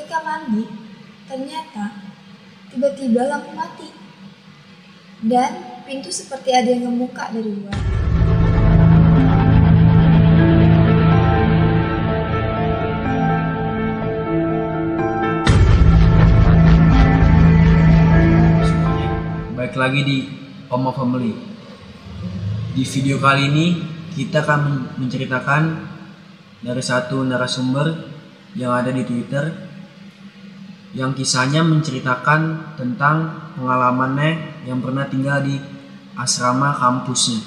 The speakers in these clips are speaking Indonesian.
ketika mandi, ternyata tiba-tiba lampu mati. Dan pintu seperti ada yang ngebuka dari luar. Baik lagi di Oma Family. Di video kali ini kita akan menceritakan dari satu narasumber yang ada di Twitter yang kisahnya menceritakan tentang pengalamannya yang pernah tinggal di asrama kampusnya.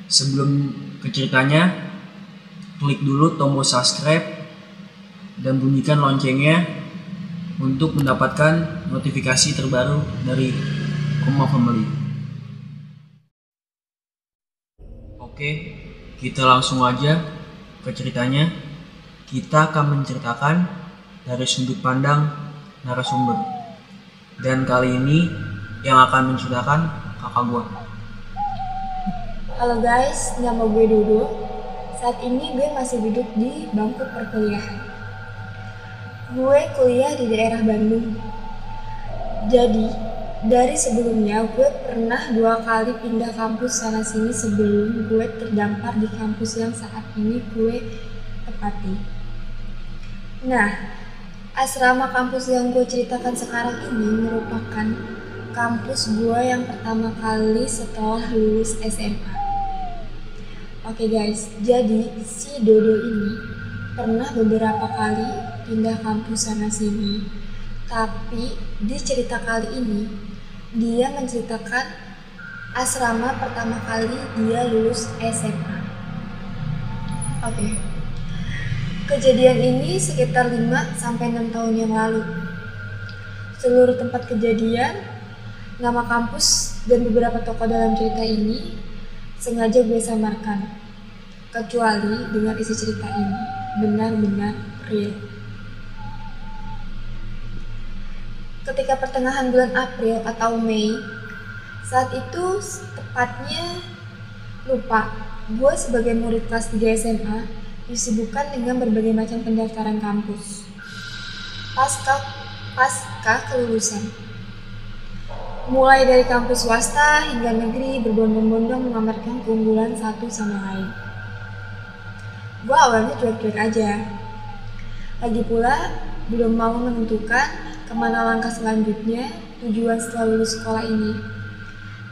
Sebelum ke ceritanya, klik dulu tombol subscribe dan bunyikan loncengnya untuk mendapatkan notifikasi terbaru dari Oma Family. Oke, kita langsung aja ke ceritanya. Kita akan menceritakan dari sudut pandang narasumber. Dan kali ini yang akan menceritakan kakak gue. Halo guys, nama gue Dodo. Saat ini gue masih duduk di bangku perkuliahan. Gue kuliah di daerah Bandung. Jadi, dari sebelumnya gue pernah 2 kali pindah kampus sana sini sebelum gue terdampar di kampus yang saat ini gue tepati. Nah, asrama kampus yang gue ceritakan sekarang ini merupakan kampus gue yang pertama kali setelah lulus SMA. Oke guys, jadi si Dodo ini pernah beberapa kali pindah kampus sana sini. Tapi di cerita kali ini dia menceritakan asrama pertama kali dia lulus SMA. Oke. Kejadian ini sekitar 5-6 tahun yang lalu. Seluruh tempat kejadian, nama kampus, dan beberapa tokoh dalam cerita ini sengaja gue samarkan. Kecuali dengan isi cerita ini benar-benar real. Ketika pertengahan bulan April atau Mei, saat itu tepatnya lupa, gue sebagai murid kelas 3 SMA disibukkan dengan berbagai macam pendaftaran kampus pasca kelulusan. Mulai dari kampus swasta hingga negeri berbondong-bondong memamerkan keunggulan satu sama lain. Gue awalnya cuek-cuek aja. Lagi pula belum mau menentukan kemana langkah selanjutnya tujuan setelah lulus sekolah ini.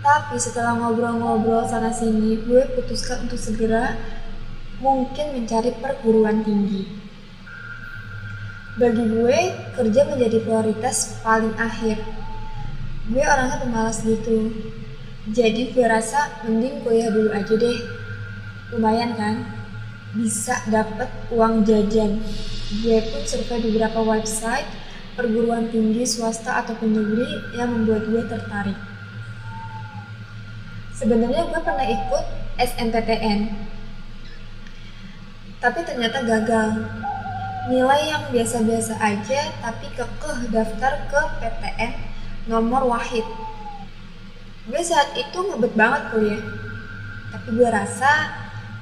Tapi setelah ngobrol-ngobrol sana sini, gue putuskan untuk segera mungkin mencari perguruan tinggi. Bagi gue, kerja menjadi prioritas paling akhir. Gue orangnya pemalas gitu. Jadi gue rasa mending kuliah dulu aja deh. Lumayan kan? Bisa dapet uang jajan. Gue pun survei beberapa website perguruan tinggi swasta ataupun negeri yang membuat gue tertarik. Sebenarnya gue pernah ikut SNPTN. Tapi ternyata gagal. Nilai yang biasa-biasa aja tapi kekeh daftar ke PTN nomor wahid. Gue saat itu ngebet banget kuliah. Tapi gue rasa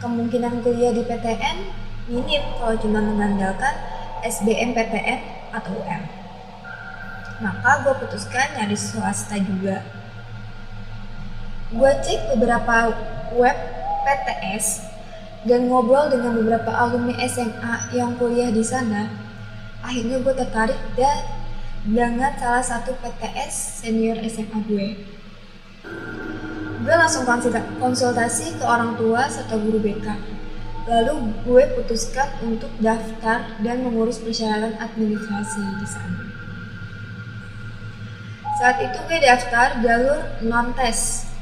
kemungkinan kuliah di PTN minim kalau cuma mengandalkan SBMPTN atau UM. Maka gue putuskan nyari swasta juga. Gue cek beberapa web PTS dan ngobrol dengan beberapa alumni SMA yang kuliah di sana. Akhirnya gue tertarik dengan salah satu PTS senior SMA gue. Gue langsung konsultasi ke orang tua serta guru BK. Lalu gue putuskan untuk daftar dan mengurus persyaratan administrasi di sana. Saat itu gue daftar jalur non-tes.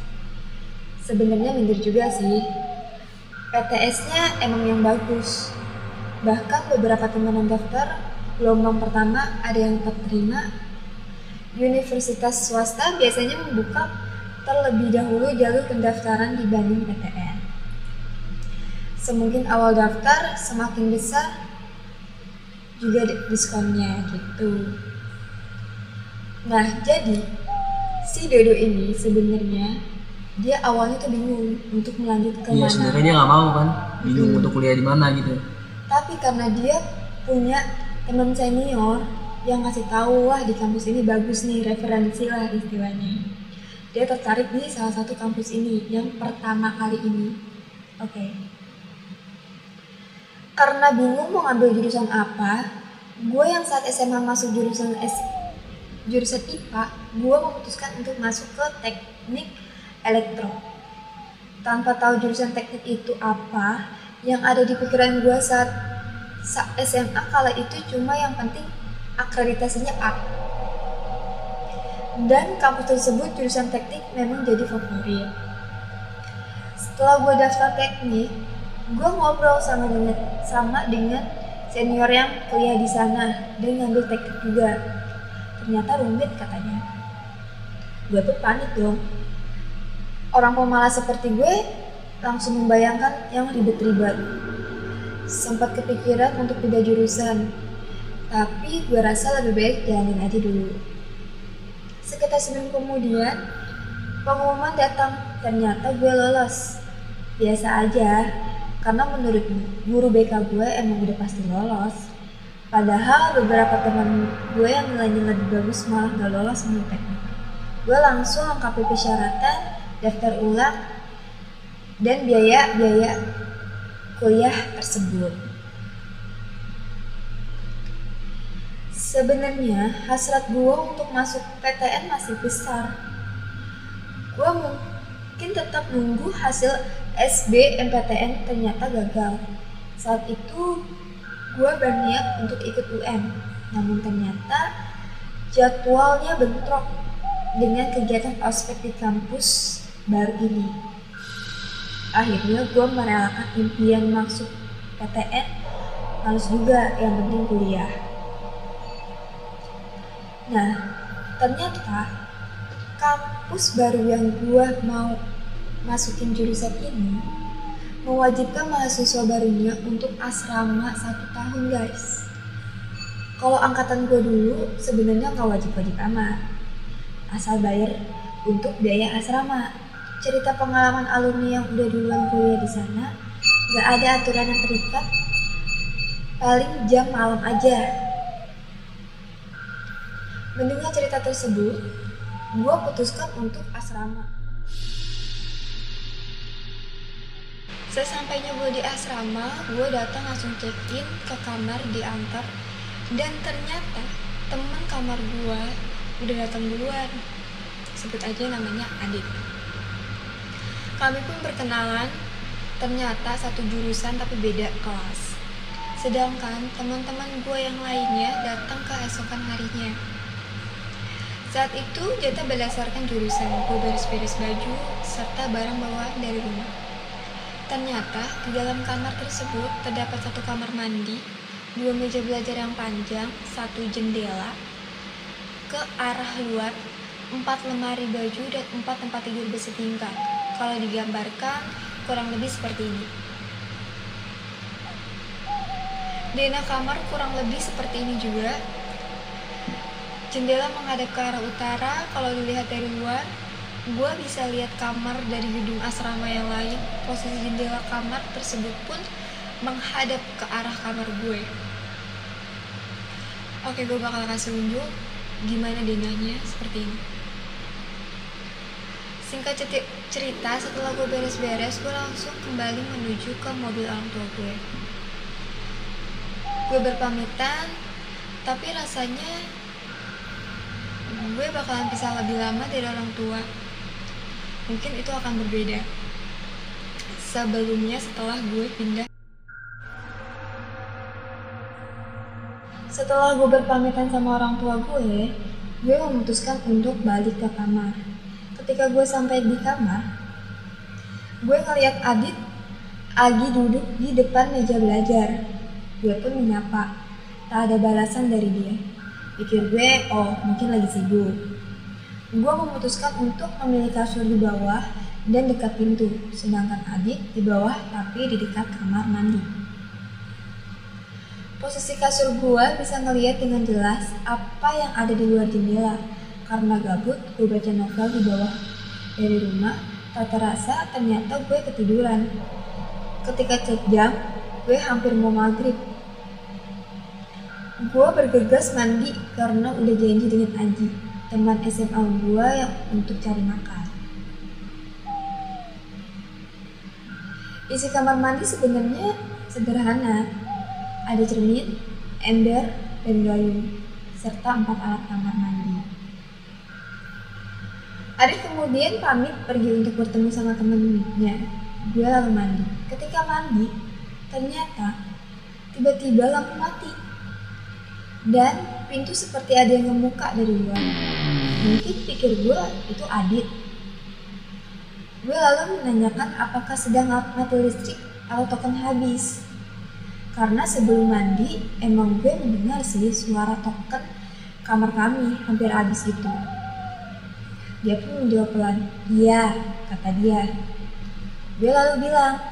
Sebenarnya minder juga sih. PTS-nya emang yang bagus. Bahkan beberapa teman yang daftar gelombang pertama ada yang terterima. Universitas swasta biasanya membuka terlebih dahulu jalur pendaftaran dibanding PTN. Semungkin awal daftar semakin besar juga diskonnya gitu. Nah, jadi si Dodo ini sebenarnya dia awalnya tuh bingung untuk melanjut ke mana. Iya, sebenarnya dia nggak mau kan, bingung untuk kuliah di mana gitu. Tapi karena dia punya teman senior yang ngasih tahu, wah di kampus ini bagus nih, referensi lah istilahnya. Dia tertarik di salah satu kampus ini yang pertama kali ini. Oke. Karena bingung mau ngambil jurusan apa, gue yang saat SMA masuk jurusan IPA, gue memutuskan untuk masuk ke teknik elektro. Tanpa tahu jurusan teknik itu apa, yang ada di pikiran gue saat SMA kala itu cuma yang penting akreditasinya A. Dan kampus tersebut jurusan teknik memang jadi favorit. Setelah gue daftar teknik, gue ngobrol sama dengan senior yang kuliah di sana dan ngambil teknik juga. Ternyata rumit katanya. Gue tuh panik dong. Orang pemalas seperti gue langsung membayangkan yang ribet-ribet. Sempat kepikiran untuk pindah jurusan, tapi gue rasa lebih baik jalanin aja dulu. Sekitar seminggu kemudian, pengumuman datang. Ternyata gue lolos. Biasa aja, karena menurut guru BK gue emang udah pasti lolos. Padahal beberapa teman gue yang nilainya lebih bagus malah gak lolos sama teknik. Gue langsung lengkapi persyaratan, daftar ulang, dan biaya kuliah tersebut. Sebenarnya hasrat gue untuk masuk PTN masih besar. Gue mungkin tetap nunggu hasil SBMPTN, ternyata gagal. Saat itu gue berniat untuk ikut UN, namun ternyata jadwalnya bentrok dengan kegiatan ospek di kampus baru ini. Akhirnya gue merelakan impian masuk PTN, males juga, yang penting kuliah. Nah, ternyata kampus baru yang gue mau masukin jurusan ini mewajibkan mahasiswa barunya untuk asrama 1 tahun guys. Kalau angkatan gue dulu sebenarnya gak wajib-wajib amat, asal bayar untuk biaya asrama. Cerita pengalaman alumni yang udah duluan kuliah di sana, gak ada aturan yang terikat, paling jam malam aja. Mendengar cerita tersebut, gue putuskan untuk asrama. Sesampainya gue di asrama, gue datang langsung check-in ke kamar, diantar, dan ternyata teman kamar gue udah datang duluan. Sebut aja namanya Adit. Kami pun berkenalan, ternyata satu jurusan tapi beda kelas. Sedangkan teman-teman gue yang lainnya datang keesokan harinya. Saat itu jatah berdasarkan jurusan, gue beres-beres baju serta barang bawaan dari rumah. Ternyata di dalam kamar tersebut terdapat 1 kamar mandi, 2 meja belajar yang panjang, 1 jendela ke arah luar, 4 lemari baju, dan 4 tempat tidur bersetingkat. Kalau digambarkan kurang lebih seperti ini. Denah kamar kurang lebih seperti ini juga. Jendela menghadap ke arah utara. Kalau dilihat dari luar, gue bisa lihat kamar dari gedung asrama yang lain. Posisi jendela kamar tersebut pun menghadap ke arah kamar gue. Oke, gue bakal kasih unjuk gimana denahnya seperti ini. Singkat cerita, setelah gue beres-beres, gue langsung kembali menuju ke mobil orang tua gue. Gue berpamitan, tapi rasanya gue bakalan pisah lebih lama dari orang tua. Mungkin itu akan berbeda sebelumnya setelah gue pindah. Setelah gue berpamitan sama orang tua gue memutuskan untuk balik ke kamar. Ketika gue sampai di kamar, gue ngeliat Adit lagi duduk di depan meja belajar. Gue pun menyapa, tak ada balasan dari dia. Pikir gue, oh mungkin lagi sibuk. Gue memutuskan untuk memilih kasur di bawah dan dekat pintu, sedangkan Adit di bawah tapi di dekat kamar mandi. Posisi kasur gue bisa ngeliat dengan jelas apa yang ada di luar jendela. Karena gabut, gue baca novel di bawah dari rumah. Tak terasa ternyata gue ketiduran. Ketika cek jam, gue hampir mau maghrib. Gue bergegas mandi karena udah janji dengan Aji, teman SMA gue yang untuk cari makan. Isi kamar mandi sebenarnya sederhana. Ada cermin, ember, dan gayung, serta 4 alat kamar mandi. Arif kemudian pamit pergi untuk bertemu sama temennya. Gue lalu mandi. Ketika mandi, ternyata tiba-tiba lampu mati. Dan pintu seperti ada yang ngebuka dari luar. Mungkin pikir gue itu Adit. Gue lalu menanyakan apakah sedang mati listrik atau token habis. Karena sebelum mandi, emang gue mendengar sih suara token kamar kami hampir habis gitu. Dia pun menjawab pelan, "Iya," kata dia. Gue lalu bilang,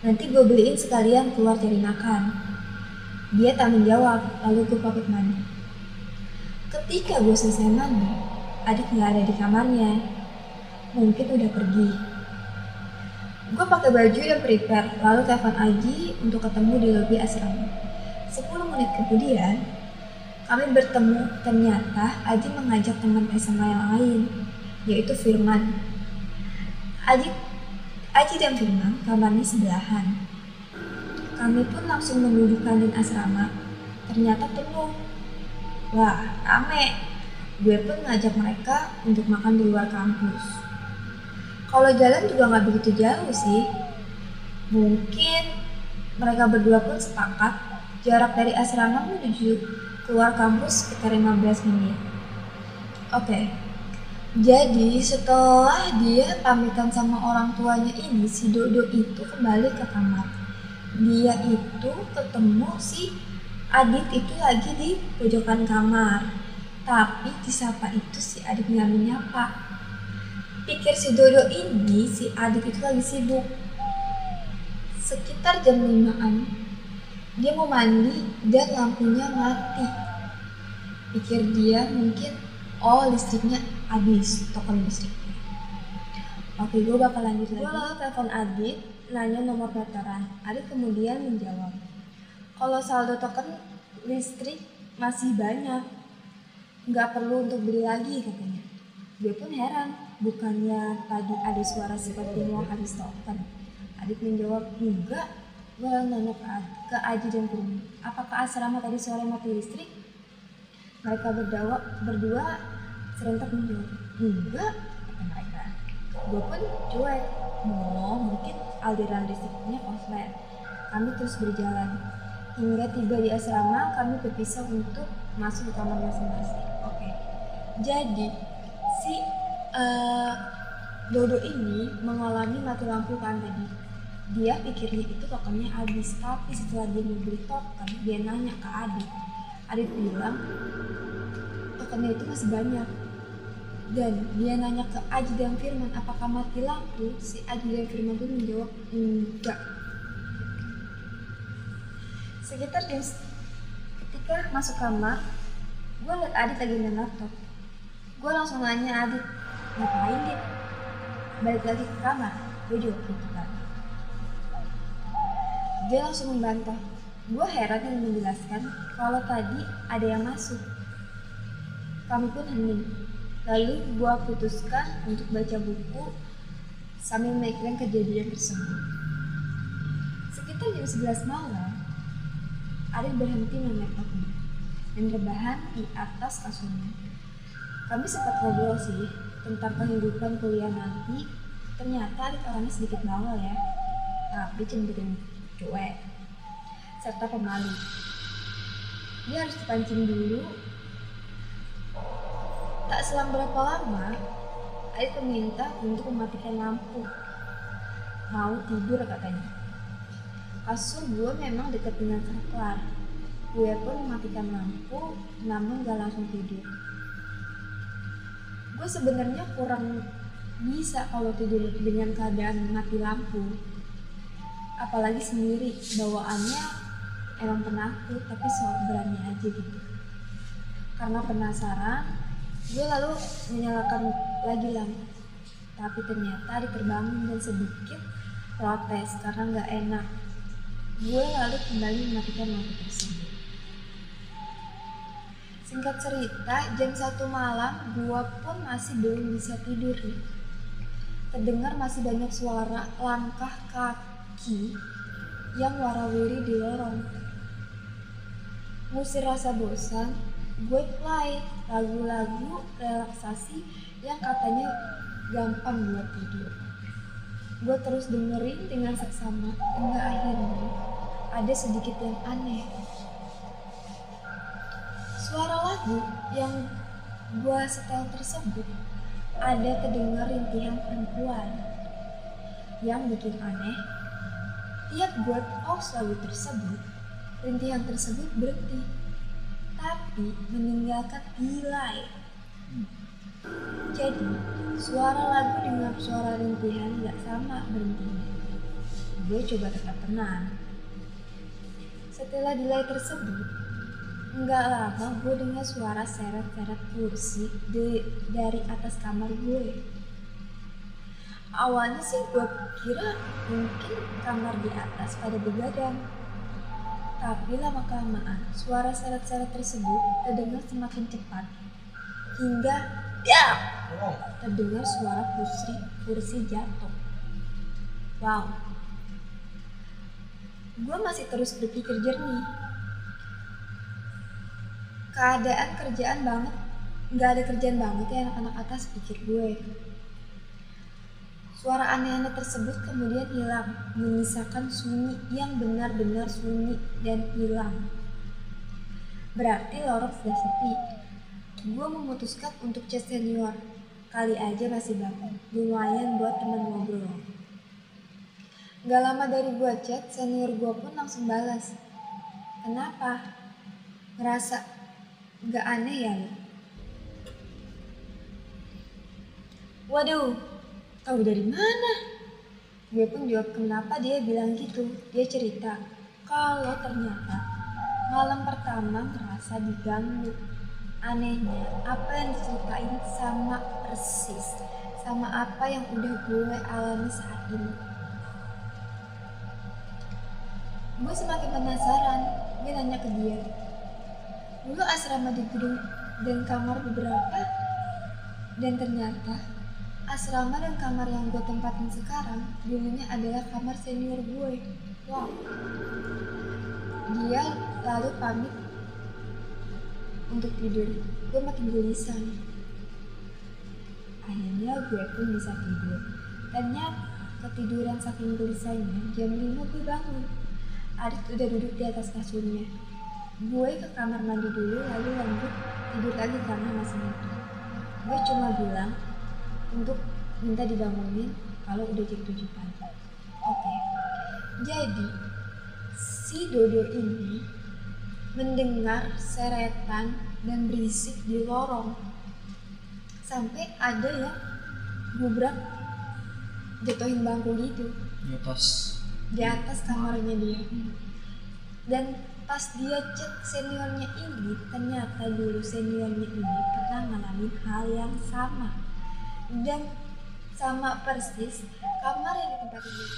"Nanti gue beliin sekalian keluar cari makan." Dia tak menjawab, lalu gue pamit mandi. Ketika gue selesai mandi, Adit gak ada di kamarnya. Mungkin udah pergi. Gue pakai baju dan prepare, lalu telepon Aji untuk ketemu di lobi asrama. 10 menit kemudian, kami bertemu. Ternyata Aji mengajak teman SMA yang lain, yaitu Firman. Aji dan Firman kamarnya sebelahan. Kami pun langsung menuju kantin asrama. Ternyata penuh. Wah, rame. Gue pun ngajak mereka untuk makan di luar kampus. Kalau jalan juga gak begitu jauh sih. Mungkin mereka berdua pun sepakat jarak dari asrama menuju keluar kampus sekitar 15 menit. Oke. Jadi setelah dia pamitan sama orang tuanya ini, si Dodo itu kembali ke kamar. Dia itu ketemu si Adit itu lagi di pojokan kamar. Tapi disapa itu si Adit gak menyapa. Pikir si Dodo ini si Adit itu lagi sibuk. Sekitar jam 5-an, dia mau mandi dan lampunya mati. Pikir dia mungkin, oh listriknya habis, token listriknya. Oke, gue bakal lanjut lagi. Gue lalu telepon Adit, nanya nomor daftaran. Adit kemudian menjawab, kalau saldo token listrik masih banyak, nggak perlu untuk beli lagi katanya. Gue pun heran, bukannya tadi ada suara seperti mau habis token. Adit menjawab, enggak. Gue nanya ke Aji dan Firman, apakah asrama tadi sore mati listrik? Mereka berdua serentak menjawab, enggak, kata mereka. Gue pun cuek, mungkin aliran listriknya korslet. Kami terus berjalan. Hingga tiba di asrama, kami berpisah untuk masuk ke kamar masing-masing. Oke. Jadi, si Dodo ini mengalami mati lampu kan tadi. Dia pikirnya itu tokennya habis, tapi setelah dia membeli token, dia nanya ke Adit. Adit bilang, tokennya itu masih banyak. Dan dia nanya ke Aji dan Firman, apakah mati lampu? Si Aji dan Firman pun menjawab, enggak. Sekitar jam ketika masuk kamar, gue liat Adit lagi main laptop. Gue langsung nanya Adit, ngapain Dit? Balik lagi ke kamar? Gue jawab gitu kan. Dia langsung membantah. Gue heran dan menjelaskan kalau tadi ada yang masuk. Kami pun hening. Lalu gue putuskan untuk baca buku sambil memikirkan kejadian tersebut. Sekitar jam 11 malam, Adit berhenti main laptopnya dan rebahan di atas kasurnya. Kami sempat ngobrol sih tentang kehidupan kuliah nanti. Ternyata Adit orangnya sedikit bawel ya, tapi cenderung cuek serta pemalu. Dia harus dipancing dulu. Tak selang berapa lama, Adit meminta untuk mematikan lampu. Mau tidur katanya. Kasur gue memang dekat dengan saklar. Gue pun mematikan lampu, namun gak langsung tidur. Gue sebenarnya kurang bisa kalau tidur dengan keadaan mati lampu. Apalagi sendiri, bawaannya emang penakut, tapi sok berani aja gitu. Karena penasaran, gue lalu menyalakan lagi lampu. Tapi ternyata terbangun dan sedikit protes karena gak enak. Gue lalu kembali mematikan lampu tersebut. Singkat cerita, jam 1 malam gua pun masih belum bisa tidur nih. Terdengar masih banyak suara langkah kaki yang warawiri di lorong. Ngusir rasa bosan, gue play lagu-lagu relaksasi yang katanya gampang buat tidur. Gue terus dengerin dengan seksama hingga akhirnya ada sedikit yang aneh. Suara lagu yang gue setel tersebut ada terdengar rintihan perempuan. Yang bikin aneh, tiap gue pause lagu tersebut, rintihan tersebut berhenti, tapi meninggalkan delay. Jadi, suara lagu dengan suara rintihan gak sama berhentinya. Gue coba tetap tenang. Setelah delay tersebut, nggak lama gue dengar suara seret-seret kursi dari atas kamar gue. Awalnya sih gue kira mungkin kamar di atas pada begadang. Tapi lama-kelamaan suara seret-seret tersebut terdengar semakin cepat. Hingga terdengar suara kursi jatuh. Wow. Gue masih terus berpikir jernih. Gak ada kerjaan banget ya anak-anak atas, pikir gue. Suara aneh-aneh tersebut kemudian hilang, menyisakan sunyi yang benar-benar sunyi dan hilang. Berarti lorong sudah sepi. Gue memutuskan untuk chat senior. Kali aja masih bangun, lumayan buat teman ngobrol. Gak lama dari gue chat, senior gue pun langsung balas. Kenapa? Ngerasa gak aneh ya lo? Waduh, tahu dari mana? Gue pun jawab kenapa dia bilang gitu. Dia cerita kalau ternyata malam pertama ngerasa diganggu. Anehnya, apa yang diceritain sama persis sama apa yang udah gue alami saat ini. Gue semakin penasaran. Gue nanya ke dia, dulu asrama di gedung dan kamar beberapa, dan ternyata asrama dan kamar yang gue tempatin sekarang dulunya adalah kamar senior gue. Wow. Dia lalu pamit untuk tidur. Gue makin gelisah nih. Akhirnya gue pun bisa tidur. Ternyata ketiduran saking gelisahnya, jam 5 gue bangun. Adit udah duduk di atas kasurnya. Gue ke kamar mandi dulu lalu lanjut tidur lagi karena masih ngantuk. Gue cuma bilang untuk minta dibangunin kalau udah jam 7 pagi. Oke. Jadi si Dodo ini mendengar seretan dan berisik di lorong. Sampai ada yang gubrak jatuhin bangku gitu di atas kamarnya dia. Dan pas dia cek seniornya ini, ternyata dulu seniornya ini pernah ngalamin hal yang sama. Dan sama persis kamar yang ditempatin dia.